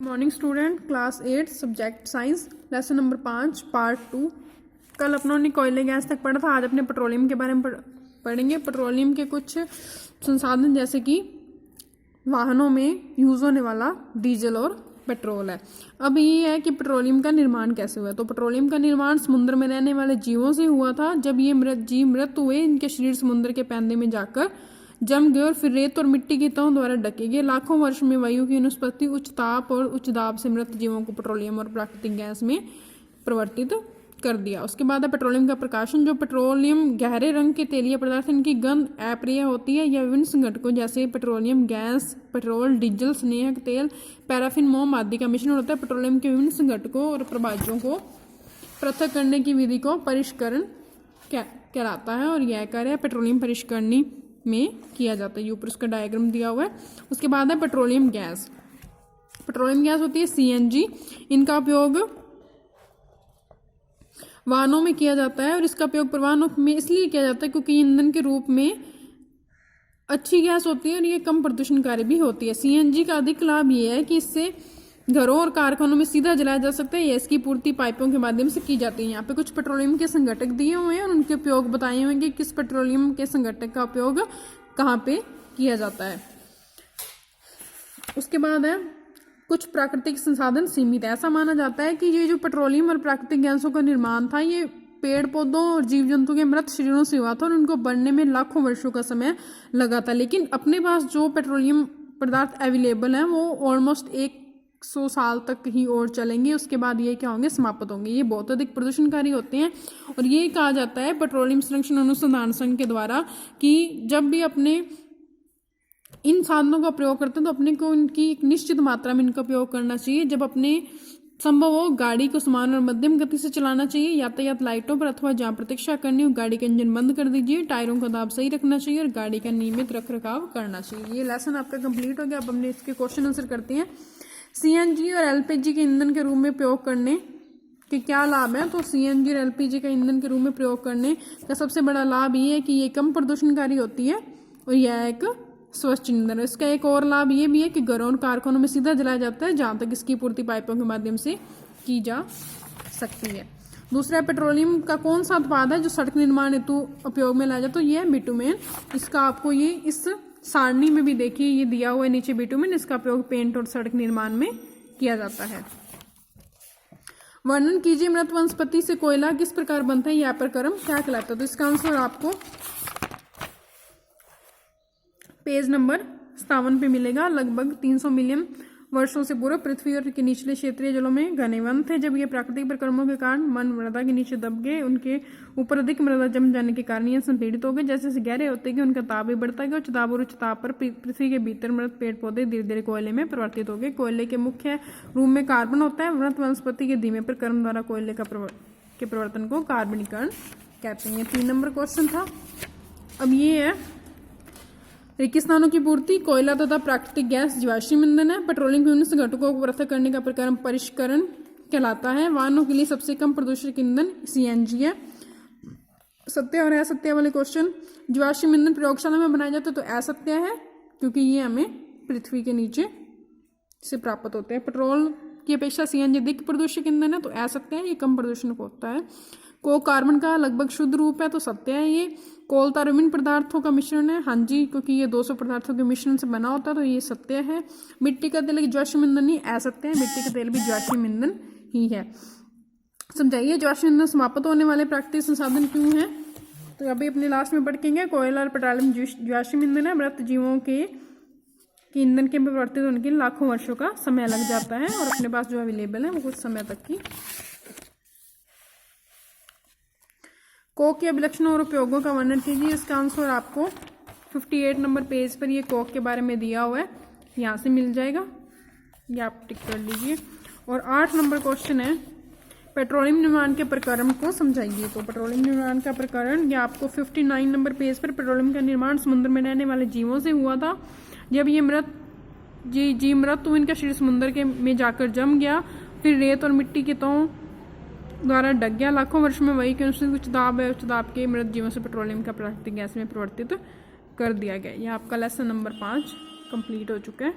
Morning student, class 8 subject science, lesson number 5 part 2। कल अपनों ने कोयले गैस तक पढ़ा था। आज अपने पेट्रोलियम के बारे में पढ़ेंगे। पेट्रोलियम के कुछ संसाधन जैसे कि वाहनों में यूज होने वाला डीजल और पेट्रोल है। अब ये है कि पेट्रोलियम का निर्माण कैसे हुआ। तो पेट्रोलियम का निर्माण समुद्र में रहने वाले जीवों से हुआ था। जब ये जीव मृत हुए, इनके शरीर समुद्र के पैंदे में जाकर जम गए और फिर रेत और मिट्टी की तहों द्वारा ढके गए। लाखों वर्ष में वायु की अनुस्पत्ति उच्च ताप और उच्च दाब से मृत जीवों को पेट्रोलियम और प्राकृतिक गैस में परिवर्तित कर दिया। उसके बाद है पेट्रोलियम का प्रकाशन। जो पेट्रोलियम गहरे रंग के तेलीय पदार्थ, इनकी गंध अप्रिय होती है। यह विभिन्न संघटकों जैसे पेट्रोलियम गैस, पेट्रोल, डीजल, स्नेहक तेल, पैराफिन, मोम आदि का मिश्रण होता है। पेट्रोलियम के विभिन्न संघटकों और प्रभाज्यों को पृथक करने की विधि को परिष्करण कहलाता है और यह कार्य पेट्रोलियम परिष्करणी में किया जाता है। ये ऊपर उसका डायग्राम दिया हुआ है। उसके बाद है पेट्रोलियम गैस। पेट्रोलियम गैस होती है सीएनजी। इनका उपयोग वाहनों में किया जाता है और इसका उपयोग वाहनों में इसलिए किया जाता है क्योंकि ईंधन के रूप में अच्छी गैस होती है और ये कम प्रदूषणकारी भी होती है। सीएनजी का अधिक लाभ ये है कि इससे घरों और कारखानों में सीधा जलाया जा सकता है। इसकी पूर्ति पाइपों के माध्यम से की जाती है। यहाँ पे कुछ पेट्रोलियम के संघटक दिए हुए हैं और उनके उपयोग बताए हुए हैं कि किस पेट्रोलियम के संघटक का उपयोग कहाँ पे किया जाता है। उसके बाद है कुछ प्राकृतिक संसाधन सीमित है। ऐसा माना जाता है कि ये जो पेट्रोलियम और प्राकृतिक गैसों का निर्माण था, ये पेड़ पौधों और जीव जंतु के मृत शरीरों से हुआ था और उनको बनने में लाखों वर्षों का समय लगा था। लेकिन अपने पास जो पेट्रोलियम पदार्थ अवेलेबल है वो ऑलमोस्ट 100 साल तक ही और चलेंगे। उसके बाद ये क्या होंगे, समाप्त होंगे। ये बहुत अधिक प्रदूषणकारी होते हैं और ये कहा जाता है पेट्रोलियम संरक्षण अनुसंधान संघ के द्वारा कि जब भी अपने इन साधनों का प्रयोग करते हैं तो अपने को इनकी एक निश्चित मात्रा में इनका उपयोग करना चाहिए। जब अपने संभव हो गाड़ी को समान और मध्यम गति से चलाना चाहिए। यातायात लाइटों पर अथवा जहाँ प्रतीक्षा करनी हो गाड़ी का इंजन बंद कर दीजिए। टायरों का दाब सही रखना चाहिए और गाड़ी का नियमित रख रखाव करना चाहिए। ये लेसन आपका कंप्लीट हो गया। अब हमने इसके क्वेश्चन आंसर करते हैं। सीएनजी और एलपीजी के ईंधन के रूप में प्रयोग करने के क्या लाभ है। तो सीएनजी और एलपीजी का ईंधन के रूप में प्रयोग करने का सबसे बड़ा लाभ ये है कि ये कम प्रदूषणकारी होती है और यह एक स्वच्छ ईंधन है। इसका एक और लाभ ये भी है कि घरों और कारखानों में सीधा जलाया जाता है, जहां तक इसकी पूर्ति पाइपों के माध्यम से की जा सकती है। दूसरा, पेट्रोलियम का कौन सा उत्पाद है जो सड़क निर्माण हेतु उपयोग में लाया जाता है। यह बिटुमेन। इसका आपको ये इस सारणी में भी देखिए, ये दिया हुआ है नीचे बिटुमेन। इसका उपयोग पेंट और सड़क निर्माण में किया जाता है। वर्णन कीजिए मृत वनस्पति से कोयला किस प्रकार बनता है, यह प्रक्रम क्या कहलाता है। तो इसका आंसर आपको पेज नंबर 57 पे मिलेगा। लगभग 300 मिलियन वर्षों से पूर्व पृथ्वी और के निचले क्षेत्रीय जलों में घने वन थे। जब ये प्राकृतिक प्रक्रमों के कारण वन मृदा के नीचे दब गए, उनके ऊपर अधिक मृदा जम जाने के कारण ये संपीड़ित हो गए। जैसे जैसे गहरे होते गए उनका ताप भी बढ़ता गया। उच्च दाब और उच्च ताप पर पृथ्वी के भीतर मृत पेड़ पौधे धीरे धीरे कोयले में परिवर्तित हो गए। कोयले के मुख्य रूप में कार्बन होता है। मृत वनस्पति के धीमे प्रक्रम द्वारा कोयले के परिवर्तन को कार्बनीकरण कहते हैं। 3 नंबर क्वेश्चन था। अब ये है रेगिस्तानों की पूर्ति। कोयला तथा प्राकृतिक गैस जीवाश्म ईंधन है। पेट्रोलियम के विभिन्न संघटकों को पृथक करने का प्रक्रम परिष्करण कहलाता है। वाहनों के लिए सबसे कम प्रदूषक ईंधन सीएनजी है। सत्य और असत्य वाले क्वेश्चन। जीवाश्म ईंधन प्रयोगशाला में बनाया जाता है तो असत्य है क्योंकि ये हमें पृथ्वी के नीचे से प्राप्त होते हैं। पेट्रोल की अपेक्षा सीएनजी अधिक प्रदूषक ईंधन है तो असत्य है, ये कम प्रदूषण होता है। को कार्बन का लगभग शुद्ध रूप है तो सत्य है। ये कोलता विभिन्न पदार्थों का मिश्रण है, हाँ जी, क्योंकि ये 200 पदार्थों के मिश्रण से बना होता है तो ये सत्य है। मिट्टी का तेल जीवाश्म ईंधन नहीं, असत्य है। मिट्टी का तेल भी जीवाश्म ईंधन ही है। समझाइए जीवाश्म ईंधन समाप्त होने वाले प्राकृतिक संसाधन क्यों हैं। तो अभी अपने लास्ट में पढ़ेंगे। कोयला और पेट्रोलियम जीवाश्म ईंधन है। मृत जीवों के ईंधन के परिवर्तित होने के लिए लाखों वर्षों का समय लग जाता है और अपने पास जो अवेलेबल है वो कुछ समय तक की। कोक के अभिलक्षणों और उपयोगों का वर्णन कीजिए। इसका आंसर आपको 58 नंबर पेज पर ये कोक के बारे में दिया हुआ है, यहाँ से मिल जाएगा, ये आप टिक कर लीजिए। और 8 नंबर क्वेश्चन है पेट्रोलियम निर्माण के प्रक्रम को समझाइए। तो पेट्रोलियम निर्माण का प्रकरण ये आपको 59 नंबर पेज पर पेट्रोलियम का निर्माण समुद्र में रहने वाले जीवों से हुआ था। जब ये जीव मृत तो इनका शरीर समुद्र के में जाकर जम गया, फिर रेत और मिट्टी के तहों द्वारा ढक गया। लाखों वर्ष में वही के अनुसार उच्च दाब है, उच्च दाब के मृत जीवों से पेट्रोलियम का प्राकृतिक गैस में परिवर्तित कर दिया गया। यह आपका लेसन नंबर 5 कंप्लीट हो चुका है।